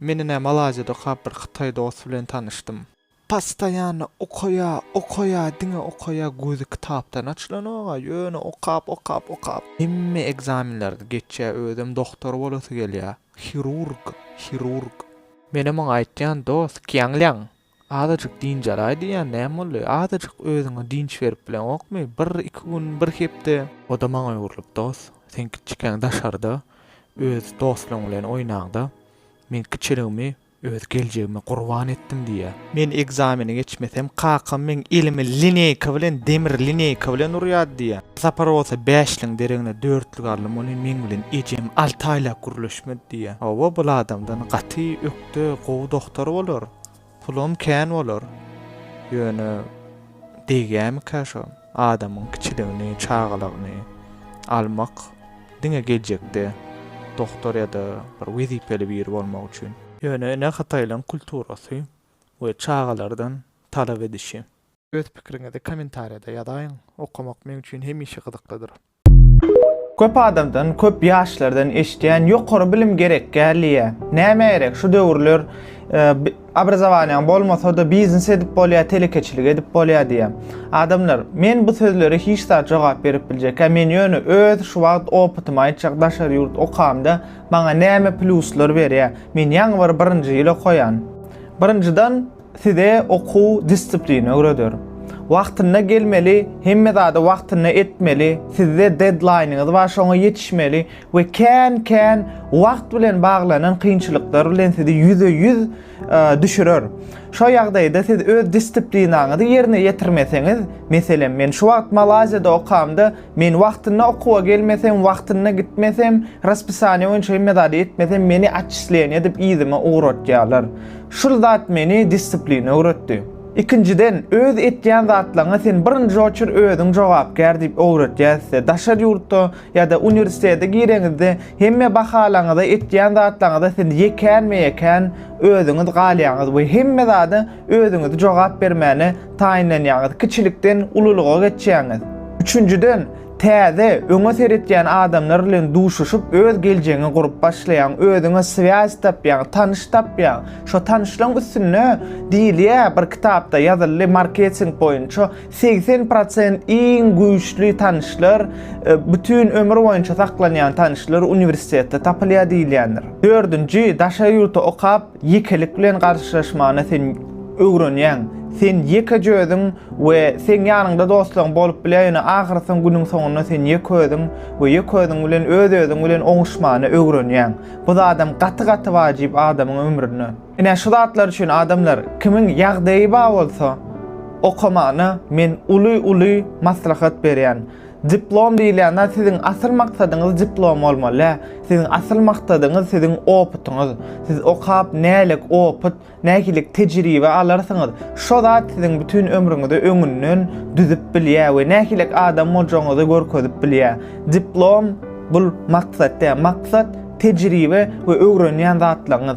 Menine Malazyada kap bir Xitay dost bilen tanışdym. Pastaýany okaya diňe okaya gözi kitapdan açlanyga ýöne okap. Hemme egzaminlerde geçýär, özüm doktor bolasy gelýär. Hirurg. Mene maňa aýtýan dost Qiangliang. Azajyk din jaraý diýen näme boldy? Azajyk özüňe dinç berip bilen okmy? 1-2 gün bir hepde. O da maňa ýurlup dost. Sen kiçikäň daşarda öz dostlaryň bilen oýnagda. Men kiçiligimi öz geljegime gurban etdim diýe. Men egzamini geçmesem kakam men elimi lineyka bilen demir lineyka bilen urýar diýe. Zaparosa 5liň dereňine 4lik alym ony men bilen ejem 6 aýla guruluşmady diýe. Awa bu adamdan gaty ökde gowy doktor bolar. Pulum kän bolar. Ýöne degämi kaşa adamyň kiçiligini, çağalygyny almak diňe geljekde doktor ýa-da bir wezipeli bir bolmak üçin. Ýöne ne Hataýlaryň kulturasy we çağalardan talap edişi. Öz pikiriňizi kommentariýada ýazaýyň. Okumak men üçin hemişe gyzyklydyr. Köp adamdan, köp ýaşlardan eşitýän ýokary bilim gerek gelýär. Näme gerek? Şu döwürler obrazowaniýaň bolmasa da biznes edip bolýar, telekeçilik edip bolýar diýär. Adamlar, men bu sözlere hiç zat jogap berip biljek. Men ýöne öz şu wagt opytymy aýtjak daşary ýurt okamda maňa näme pluslar berýär. Men ýaňy bir birinji ýyla koýan. Birinjiden size okuw disiplini öwreder. Wagtyna gelmeli, hemme zady wagtyna etmeli, sizde deadline'yňyz bar, şoňa ýetişmeli we kän wagt bilen baglanan kynçylyklar bilen sizi %100 düşürer. Şo ýagdaýda siz öz disiplinaňyzy ýerine ýetirmeseňiz, meselem men şu wagt Malazyada okamda, men wagtyna okuwa gelmesem, wagtyna gitmesem, raspисание boýunça hemme zady etmesem, meni atçysleýän edip ýzyma uğratýarlar. Şol zat meni disiplina öwretdi. İkinciden, öz etýän zatlaryňa sen birinji oçur özüň jogapkär diýip öwretýärse, daşar ýurtda ýa-da uniwersitete gireňizde hemme bahalaňyzda etýän zatlaryňyzda sen ýekän özüňiz galýaňyz we hemme zady özüňiz jogap bermäni taýinlenýäňiz, kiçilikden ululuga geçýäňiz. Üçüncüden, täze öňe seretýän adamlar bilen duşuşup öz geljegiňi gurup başlaýan, özüňe swýaz tapýan, tanış tapýan. Şo tanışlaryň üstüne diýilýär bir kitapda ýazyldy marketing boýunça 80% iň güýçli tanışlar, bütün ömür boýunça saklanýan tanışlar uniwersitetde tapylýar diýilýändir. Dördünji, daşary ýurtda okap ýekelik bilen garşylaşmany sen öwrenýän. Sen ýekejödüň we sen ýanynda dostlaryň bolup bilýän, ahyrsyň günüň soňunda sen ýeködüň we ýeködüň bilen özüň bilen oňuşmany öwrenýän. Bu da adam gaty wajyp adamyň ömrüne. Ine şu zatlar üçin adamlar kimiň ýagdaýy bar bolsa okamany men uly maslahat berýän. Diplom diýilýär, siziň asyl maksadyňyz diplom bolmaly. Siziň asyl maksadyňyz siziň opytyňyz. Siz okap nälik opyt, näkilik tejribe alarsyňyz. Şo zat siziň bütün ömrüňizde öňünden düzüp bilýär we näkilik adam boljagyňyzy görkezip bilýär. Diplom bul maksat dä, maksat tejribe we öwrenýän zatlaryňyz.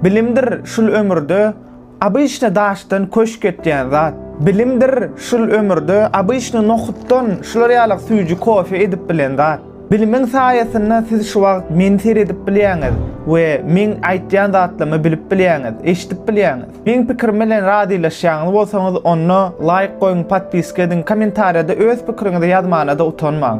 Bilimdir şul ömürde abyşna daşdan köşk etýän zat. Bilimdir şul ömürde abyşna nohutdan şular ýalyk süýji kofe edip bilen zat. Bilimiň saýasynda siz şu wagt meni seredip bilýäňiz we men aýtýan zatlamy bilip bilýäňiz, eşitip bilýäňiz. Men pikirim bilen radylaşýaňyz bolsaňyz onu like goýuň, podpiska ediň, kommentariýada öz pikiriňizi ýazmana da utanmaň.